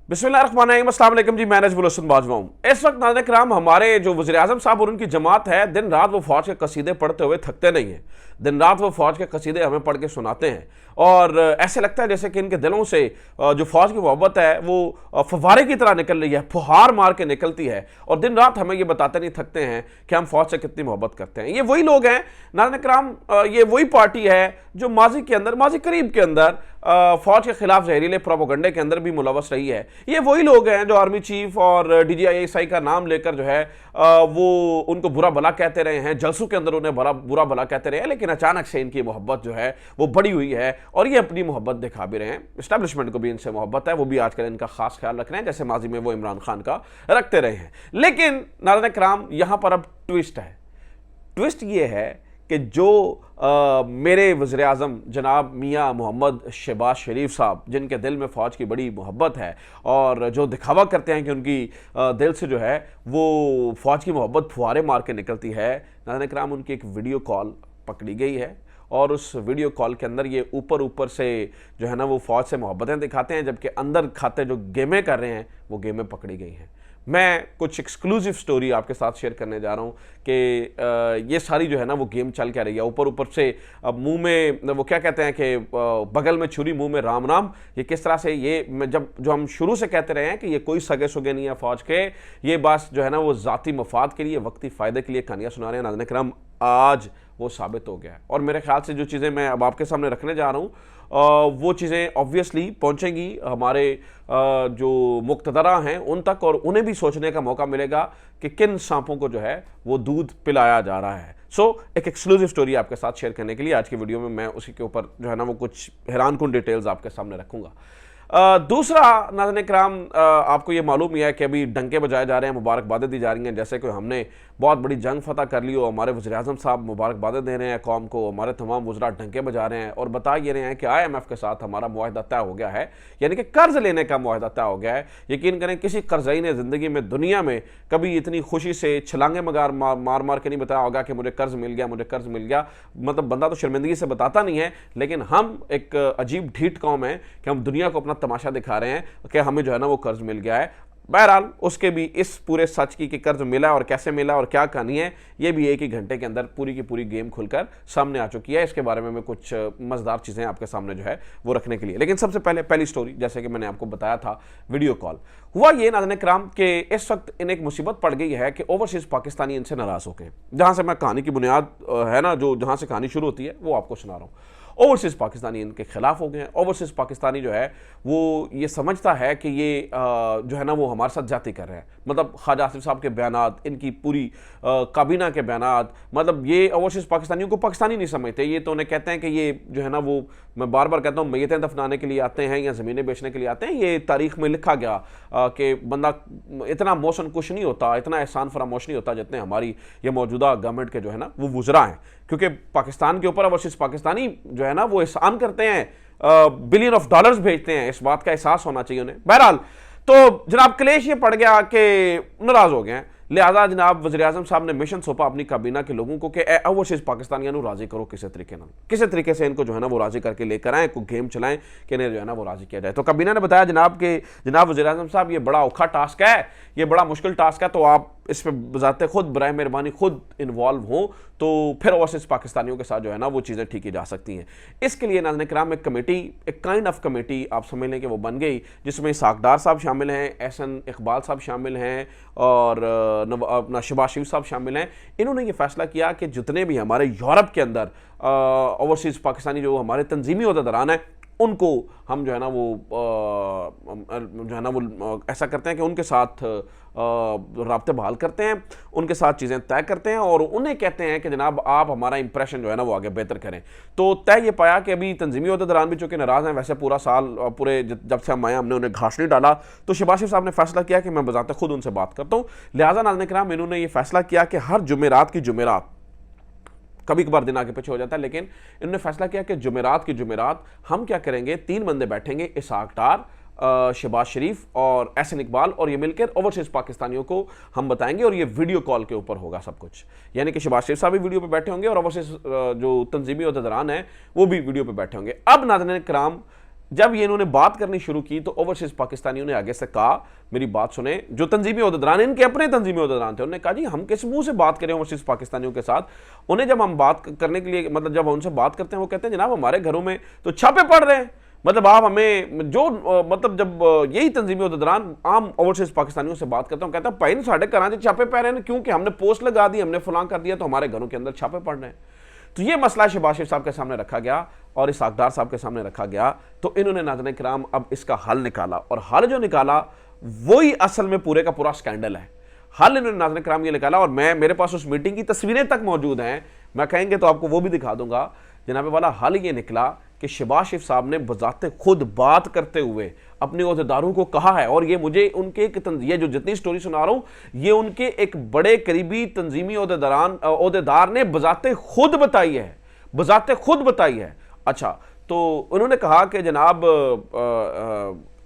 बिस्मिल्लाहिर्रहमानिर्रहीम, अस्सलाम वालेकुम जी। मैं नजमुल हसन बाजवा हूं। इस वक्त नाज़रीन किराम हमारे जो वज़ीर आज़म साहब और उनकी जमात है, दिन रात वो फौज के कसीदे पढ़ते हुए थकते नहीं हैं। दिन रात वो फौज के कसीदे हमें पढ़ के सुनाते हैं और ऐसे लगता है जैसे कि इनके दिलों से जो फौज की मोहब्बत है वो फव्वारे की तरह निकल रही है, फुहार मार के निकलती है और दिन रात हमें ये बताते नहीं थकते हैं कि हम फौज से कितनी मोहब्बत करते हैं। ये वही लोग हैं नाज़रीन किराम, ये वही पार्टी है जो माजी के अंदर, माजी करीब के अंदर फौज के खिलाफ जहरीले प्रोपोगंडे के अंदर भी मुलवस रही है। ये वही लोग हैं जो आर्मी चीफ और DGISI का नाम लेकर जो है वो उनको बुरा भला कहते रहे हैं, जलसों के अंदर उन्हें बुरा भला कहते रहे हैं, लेकिन अचानक से इनकी मोहब्बत जो है वो बड़ी हुई है और ये अपनी मोहब्बत दिखा भी रहे हैं। इस्टेब्लिशमेंट को भी इनसे मोहब्बत है, वो भी आजकल इनका खास ख्याल रख रहे हैं जैसे माजी में वो इमरान खान का रखते रहे हैं। लेकिन नाज़रीन किराम यहां पर अब ट्विस्ट है। ट्विस्ट ये है कि जो मेरे वज़ीर आज़म जनाब मियाँ मोहम्मद शहबाज शरीफ साहब, जिनके दिल में फ़ौज की बड़ी मोहब्बत है और जो दिखावा करते हैं कि उनकी दिल से जो है वो फ़ौज की मोहब्बत फुहारे मार के निकलती है, नाज़रीन किराम उनकी एक वीडियो कॉल पकड़ी गई है और उस वीडियो कॉल के अंदर ये ऊपर से जो है ना वो फ़ौज से मोहब्बतें दिखाते हैं, जबकि अंदर खाते जो गेमें कर रहे हैं वो गेमें पकड़ी गई हैं। मैं कुछ एक्सक्लूसिव स्टोरी आपके साथ शेयर करने जा रहा हूँ कि ये सारी जो है ना वो गेम चल क्या रही है। ऊपर से अब मुंह में वो क्या कहते हैं कि बगल में छुरी मुंह में राम राम, ये किस तरह से ये जब जो हम शुरू से कहते रहे हैं कि ये कोई सगे सुगे नहीं है फ़ौज के, ये बात जो है ना वो ज़ाती मफाद के लिए, वक्ती फ़ायदे के लिए कहानियाँ सुना रहे हैं। नाज़रीन किराम आज वो साबित हो गया है और मेरे ख्याल से जो चीज़ें मैं अब आपके सामने रखने जा रहा हूँ वो चीज़ें ऑब्वियसली पहुँचेंगी हमारे जो मुक़्तदरा हैं उन तक और उन्हें भी सोचने का मौका मिलेगा कि किन सांपों को जो है वो दूध पिलाया जा रहा है। एक एक्सक्लूसिव स्टोरी आपके साथ शेयर करने के लिए आज की वीडियो में मैं उसी के ऊपर जो है ना वो कुछ हैरानकुन डिटेल्स आपके सामने रखूँगा। दूसरा नाज़रीन किराम, आपको ये मालूम ही है कि अभी डंके बजाए जा रहे हैं, मुबारकबादें दी जा रही हैं जैसे कि हमने बहुत बड़ी जंग फतह कर ली हो। हमारे वज़ीर आज़म साहब मुबारकबादें दे रहे हैं कौम को, हमारे तमाम वज़रा डंके बजा रहे हैं और बता ये रहे हैं कि IMF के साथ हमारा मुआहदा तय हो गया है, यानी कि कर्ज लेने का मुआहदा तय हो गया है। यकीन करें किसी कर्ज़ई ने ज़िंदगी में दुनिया में कभी इतनी खुशी से छलांगे मार के नहीं बताया होगा कि मुझे कर्ज मिल गया, मुझे कर्ज मिल गया। मतलब बंदा तो शर्मिंदगी से बताता नहीं है, लेकिन हम एक अजीब ढीठ कौम है कि हम दुनिया को अपना तमाशा दिखा रहे हैं कि हमें जो है ना वो कर्ज मिल गया है। बहरहाल उसके भी इस पूरे सच की कि कर्ज मिला और कैसे मिला और क्या कहानी है, ये भी एक ही घंटे के अंदर पूरी की पूरी गेम खुलकर सामने आ चुकी है। इसके बारे में मैं कुछ मज़ेदार चीज़ें आपके सामने जो है वो रखने के लिए, लेकिन सबसे पहली स्टोरी जैसे कि मैंने आपको बताया था, वीडियो कॉल हुआ ये नाज़रीन किराम कि इस वक्त इन्हें एक मुसीबत पड़ गई है कि ओवरसीज़ पाकिस्तानी इनसे नाराज़ हो गए। जहाँ से मैं कहानी की बुनियाद है ना, जो जहाँ से कहानी शुरू होती है वो आपको सुना रहा हूँ। ओवरसीज़ पाकिस्तानी इनके खिलाफ हो गए हैं। ओवरसीज़ पाकिस्तानी जो है वो ये समझता है कि ये जो है ना वो हमारे साथ जाती कर रहे हैं। मतलब ख्वाजा आसिफ साहब के बयानात, इनकी पूरी काबीना के बयानात, मतलब ये ओवरसीज़ पाकिस्तानियों को पाकिस्तानी नहीं समझते। ये तो उन्हें कहते हैं कि ये जो है ना वो, मैं बार बार कहता हूँ, मैयतें दफनाने के लिए आते हैं या ज़मीनें बेचने के लिए आते हैं। ये तारीख में लिखा गया कि बंदा इतना मोशन कुछ नहीं होता, इतना एहसान फरामोश नहीं होता जितने हमारी ये मौजूदा गवर्नमेंट के जो है ना वो वुज़रा हैं, क्योंकि पाकिस्तान के ऊपर ओवरसीज़ पाकिस्तानी जो है ना वो एहसान करते हैं, बिलियन ऑफ डॉलर्स भेजते हैं। इस बात का एहसास होना चाहिए उन्हें। बहरहाल तो जनाब क्लेश ये पड़ गया कि नाराज हो गए हैं, लिहाजा जनाब वज़ीर आज़म साहब ने मिशन सौंपा अपनी काबीना के लोगों को कि ओवरसीज़ पाकिस्तानियों को राजी करो किसी तरीके से इनको जो है ना वो राजी करके लेकर आएँ, कोई गेम चलाएं कि इन्हें जो है ना वो राजी किया जाए। तो काबीना ने बताया जनाब कि जनाब वज़ीर आज़म साहब ये बड़ा औखा टास्क है, ये बड़ा मुश्किल टास्क है, तो आप इस पर बजाते खुद बराए मेहरबानी खुद इन्वॉल्व हों तो फिर ओवरसीज़ पाकिस्तानियों के साथ जो है ना वो चीज़ें ठीक की जा सकती हैं। इसके लिए नाज़रीन किराम एक कमेटी, एक काइंड ऑफ कमेटी आप समझ लें कि वो बन गई, जिसमें साक डार साहब शामिल हैं, एहसन इकबाल साहब शामिल हैं और अपना शहबाज शरीफ साहब शामिल हैं। इन्होंने ये फैसला किया कि जितने भी हमारे यूरोप के अंदर ओवरसीज़ पाकिस्तानी जो हमारे तंजीमी ओहदेदारान हैं उनको हम जो है ना वो ऐसा करते हैं कि उनके साथ राब्ते बहाल करते हैं, उनके साथ चीज़ें तय करते हैं और उन्हें कहते हैं कि जनाब आप हमारा इंप्रेशन जो है ना वो आगे बेहतर करें। तो तय ये पाया कि अभी तंजीमी ओहदेदारान भी चूँकि नाराज़ हैं, वैसे पूरा साल पूरे जब से हम आए हमने उन्हें घास नहीं डाला, तो शहबाज शरीफ साहब ने फैसला किया कि मैं बजाते खुद उनसे बात करता हूँ। लिहाजा नाज़रीन किराम इन्होंने ये फैसला किया कि हर जुमेरात की जुमेरात, कभी कभार दिन आगे पीछे हो जाता है, लेकिन इन्होंने फैसला किया कि जुमेरात की जुमेरात हम क्या करेंगे, 3 बंदे बैठेंगे, इसाक डार, शहबाज शरीफ और एहसन इकबाल, और ये मिलकर ओवरसीज़ पाकिस्तानियों को हम बताएंगे और ये वीडियो कॉल के ऊपर होगा सब कुछ। यानी कि शहबाज शरीफ साहब भी वीडियो पे बैठे होंगे और ओवरसीज़ जो तंजीमी ओहदेदारान हैं वो भी वीडियो पे बैठे होंगे। अब नाज़रीन किराम जब ये इन्होंने बात करनी शुरू की तो ओवरसीज पाकिस्तानियों ने आगे से कहा, मेरी बात सुने, जो तंजीमी ओहदेदारान, इनके अपने तंजीमी ओहदेदारान थे, उन्होंने कहा जी हम किस मुंह से बात करें ओवरसीज पाकिस्तानियों के साथ। उन्हें जब हम बात करने के लिए, मतलब जब उनसे बात करते हैं, वो कहते हैं जनाब हमारे घरों में तो छापे पड़ रहे हैं, मतलब आप हमें जो मतलब जब यही तंजीमी ओहदेदारान आम ओवरसीज पाकिस्तानियों से बात करता हूँ, कहता है भाई साढ़े घर छापे पै रहे हैं क्योंकि हमने पोस्ट लगा दी, हमने फलां कर दिया, तो हमारे घरों के अंदर छापे पड़ रहे हैं। तो ये मसला शहबाज शरीफ साहब के सामने रखा गया और इसहाक डार साहब के सामने रखा गया। तो इन्होंने नाज़रीन किराम अब इसका हल निकाला, और हल जो निकाला वही असल में पूरे का पूरा स्कैंडल है। हल इन्होंने नाज़रीन किराम ये निकाला, और मेरे पास उस मीटिंग की तस्वीरें तक मौजूद हैं, मैं कहेंगे तो आपको वो भी दिखा दूंगा। जनाब वाला हल ये निकला कि शहबाज शरीफ साहब ने बजाते खुद बात करते हुए अपने ओहदेदारों को कहा है, और ये मुझे उनके ये जो जितनी स्टोरी सुना रहा हूं ये उनके एक बड़े करीबी तंजीमी ओहदेदार ने बजाते खुद बताई है, बजाते खुद बताई है। अच्छा, तो उन्होंने कहा कि जनाब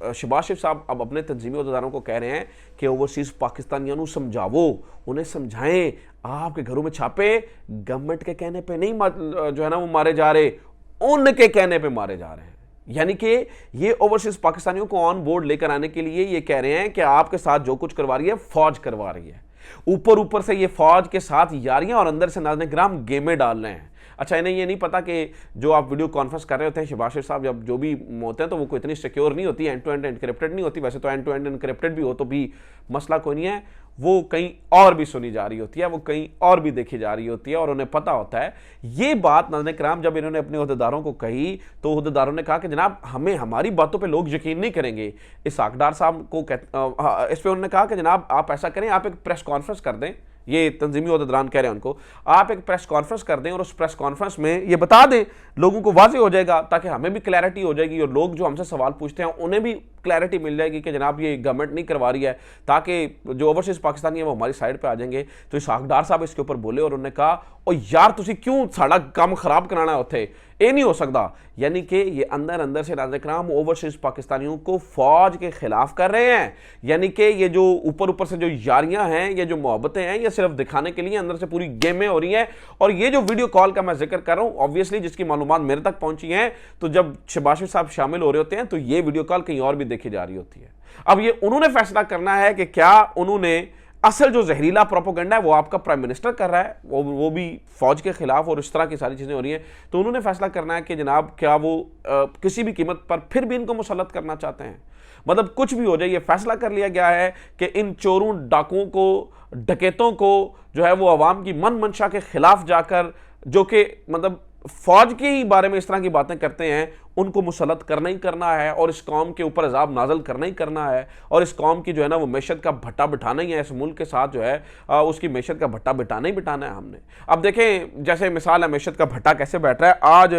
शहबाज शरीफ साहब अब अपने तंजीमी ओहदेदारों को कह रहे हैं कि ओवरसीज पाकिस्तानियों को समझावो, उन्हें समझाएं, आपके घरों में छापे गवर्नमेंट के कहने पे नहीं जो है ना वो मारे जा रहे, उनके कहने पे मारे जा रहे हैं। यानी कि ये ओवरसीज पाकिस्तानियों को ऑन बोर्ड लेकर आने के लिए ये कह रहे हैं कि आपके साथ जो कुछ करवा रही है फौज करवा रही है, ऊपर से ये फौज के साथ यारियां और अंदर से नाज़रीन किराम गेमें डाल रहे हैं। अच्छा, इन्हें ये नहीं पता कि जो आप वीडियो कॉन्फ्रेंस कर रहे होते हैं शहबाज शरीफ साहब, जब जो भी होते हैं तो वो कोई इतनी सिक्योर नहीं होती, एंड टू एंड एनक्रिप्टेड नहीं होती। वैसे तो एंड टू एंड एनक्रिप्टेड भी हो तो भी मसला कोई नहीं है, वो कहीं और भी सुनी जा रही होती है, वो कहीं और भी देखी जा रही होती है, और उन्हें पता होता है। ये बात नाज़रीन किराम जब इन्होंने अपने ओहदेदारों को कही तो ओहदेदारों ने कहा कि जनाब हमें हमारी बातों पे लोग यकीन नहीं करेंगे। इसहाक डार साहब को इस पर उन्होंने कहा कि जनाब आप ऐसा करें, आप एक प्रेस कॉन्फ्रेंस कर दें, ये तंजीमी ओहदेदारान कह रहे हैं उनको, आप एक प्रेस कॉन्फ्रेंस कर दें और उस प्रेस कॉन्फ्रेंस में ये बता दें, लोगों को वाज़ेह हो जाएगा, ताकि हमें भी क्लैरिटी हो जाएगी और लोग जो हमसे सवाल पूछते हैं उन्हें भी क्लैरिटी मिल जाएगी कि जनाब ये गवर्नमेंट नहीं करवा रही है, ताकि जो ओवरसीज पाकिस्तानी है वो हमारी साइड पे आ जाएंगे। तो इसहाक डार साहब इसके ऊपर बोले और उन्होंने कहा ओ यार तुसी क्यों साड़ा काम खराब कराना है उत्थे, ये नहीं हो सकता। यानी कि ये अंदर अंदर से नाज़रीन किराम ओवरसीज पाकिस्तानियों को फौज के खिलाफ कर रहे हैं। यानी कि ये जो ऊपर से जो यारियां हैं, ये जो मोहब्बतें हैं, ये सिर्फ दिखाने के लिए, अंदर से पूरी गेमें हो रही हैं। और ये जो वीडियो कॉल का मैं जिक्र कर रहा हूं, ऑब्वियसली जिसकी मालूमात मेरे तक पहुंची हैं, तो जब शहबाज शरीफ साहब शामिल हो रहे होते हैं तो ये वीडियो कॉल कहीं और भी देखी जा रही होती है। अब ये उन्होंने फैसला करना है कि क्या उन्होंने असल जो जहरीला प्रोपेगेंडा है वो आपका प्राइम मिनिस्टर कर रहा है, वो भी फौज के खिलाफ, और इस तरह की सारी चीजें हो रही हैं, तो उन्होंने फैसला करना है कि जनाब क्या वो किसी भी कीमत पर फिर भी इनको मुसल्लत करना चाहते हैं। मतलब कुछ भी हो जाए, ये फैसला कर लिया गया है कि इन चोरों, डाकुओं को, डकैतों को जो है वो अवाम की मन मंशा के खिलाफ जाकर, जो कि मतलब फौज के ही बारे में इस तरह की बातें करते हैं, उनको मुसल्लत करना ही करना है, और इस कौम के ऊपर अजाब नाजल करना ही करना है, और इस कौम की जो है ना वो मैशत का भट्टा बिठाना ही है, इस मुल्क के साथ जो है उसकी मैशत का भट्टा बिठाना ही बिठाना है हमने। अब देखें, जैसे मिसाल है मैशत का भट्टा कैसे बैठ रहा है, आज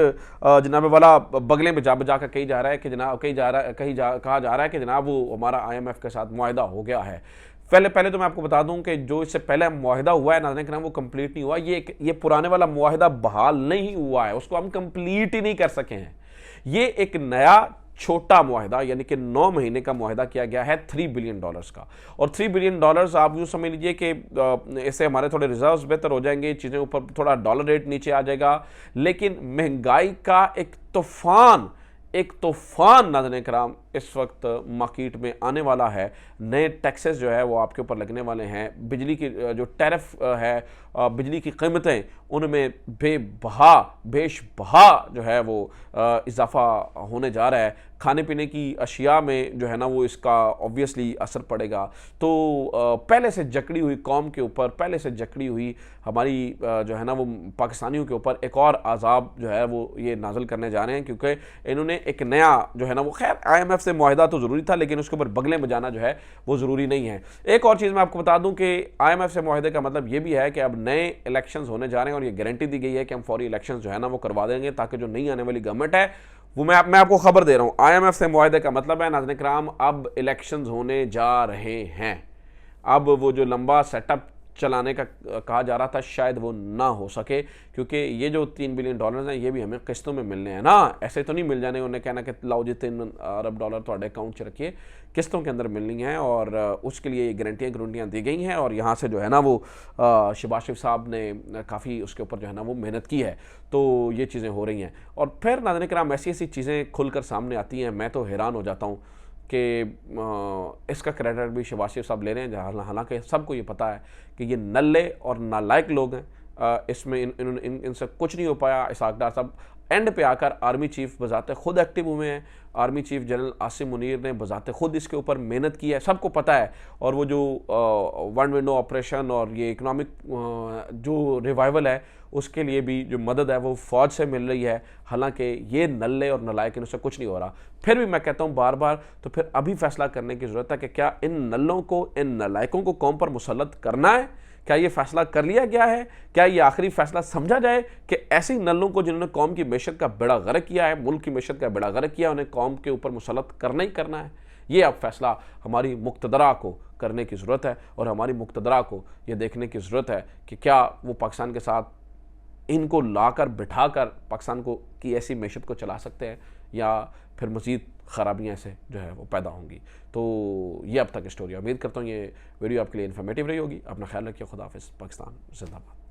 जनाब वाला बगले में जा बजा कर कही जा रहा है कि जनाब कहा जा रहा है कि जनाब वो हमारा IMF के साथ मुआहदा हो गया है। पहले तो मैं आपको बता दूं कि जो इससे पहले मुआहदा हुआ है नाज़रीन किराम वो कंप्लीट नहीं हुआ, ये पुराने वाला मुआहदा बहाल नहीं हुआ है, उसको हम कंप्लीट ही नहीं कर सके हैं। ये एक नया छोटा मुआहदा यानी कि 9 महीने का मुआहदा किया गया है $3 बिलियन का, और $3 बिलियन आप यूँ समझ लीजिए कि इससे हमारे थोड़े रिजर्व्स बेहतर हो जाएंगे, चीज़ें ऊपर थोड़ा डॉलर रेट नीचे आ जाएगा, लेकिन महंगाई का एक तूफान नाज़रीन किराम इस वक्त मार्केट में आने वाला है। नए टैक्सेस जो है वो आपके ऊपर लगने वाले हैं, बिजली की जो टैरिफ है, बिजली की कीमतें उनमें बेशबहा जो है वो इजाफा होने जा रहा है, खाने पीने की अशिया में जो है ना वो इसका ऑब्वियसली असर पड़ेगा। तो पहले से जकड़ी हुई कौम के ऊपर, पहले से जकड़ी हुई हमारी जो है ना वो पाकिस्तानियों के ऊपर एक और अजाब जो है वो ये नाजल करने जा रहे हैं, क्योंकि इन्होंने एक नया जो है ना वो, खैर IMF से मुआहदा तो ज़रूरी था लेकिन उसके ऊपर बगले बजाना जो है वो ज़रूरी नहीं है। एक और चीज़ मैं आपको बता दूं कि IMF से मुआहदे का मतलब ये भी है कि अब नए इलेक्शंस होने जा रहे हैं, और ये गारंटी दी गई है कि हम फौरी इलेक्शंस जो है ना वो करवा देंगे, ताकि जो नई आने वाली गवर्नमेंट है वो मैं आपको खबर दे रहा हूँ, IMF से मुआहदे का मतलब है नाज़रीन किराम अब इलेक्शंस होने जा रहे हैं। अब वो जो लंबा सेटअप चलाने का कहा जा रहा था, शायद वो ना हो सके, क्योंकि ये जो $3 बिलियन हैं ये भी हमें किस्तों में मिलने हैं ना, ऐसे तो नहीं मिल जाने। उन्हें कहना कि लाओ जी $3 अरब थोड़े अकाउंट च रखिए, किस्तों के अंदर मिलनी है, और उसके लिए गारंटियाँ दी गई हैं। और यहाँ से जो है ना वो शहबाज शरीफ साहब ने काफ़ी उसके ऊपर जो है ना वो मेहनत की है, तो ये चीज़ें हो रही हैं। और फिर नाज़रीन किराम ऐसी ऐसी चीज़ें खुलकर सामने आती हैं, मैं तो हैरान हो जाता हूँ कि इसका क्रेडिट भी शहबाज शरीफ साहब ले रहे हैं, हालांकि सबको ये पता है कि ये नल्ले और नालायक लोग हैं। इसमें इनसे कुछ नहीं हो पाया। इसहाक डार साहब एंड पे आकर आर्मी चीफ बजाते खुद एक्टिव हुए हैं। Army chief general Asim Munir ने बजाते खुद इसके ऊपर मेहनत की है, सबको पता है। और वो जो वन विंडो ऑपरेशन और ये इकोनॉमिक जो रिवाइवल है उसके लिए भी जो मदद है वो फ़ौज से मिल रही है। हालांकि ये नल्ले और नलायक इनसे कुछ नहीं हो रहा। फिर भी मैं कहता हूँ बार बार, तो फिर अभी फैसला करने की ज़रूरत है कि क्या इन नल्लों को, इन नलायकों को कौम पर मुसल्लत करना है। क्या ये फैसला कर लिया गया है? क्या ये आखिरी फैसला समझा जाए कि ऐसे ही नल्लों को जिन्होंने कौम की मैशत का बेड़ा गर्क किया है, मुल्क की मैशत का बेड़ा गर्क किया, उन्हें कौम के ऊपर मुसल्लत करना ही करना है? ये अब फैसला हमारी मुक्तदरा को करने की ज़रूरत है, और हमारी मुक्तदरा को ये देखने की ज़रूरत है कि क्या वो पाकिस्तान के साथ इनको लाकर बिठाकर पाकिस्तान को की ऐसी मैशत को चला सकते हैं, या फिर मज़ीद ख़राबियाँ ऐसे जो है वो पैदा होंगी। तो ये अब तक की स्टोरी। उम्मीद करता हूँ ये वीडियो आपके लिए इन्फॉर्मेटिव रही होगी। अपना ख्याल रखिए। खुदा हाफिज़। पाकिस्तान जिंदाबाद।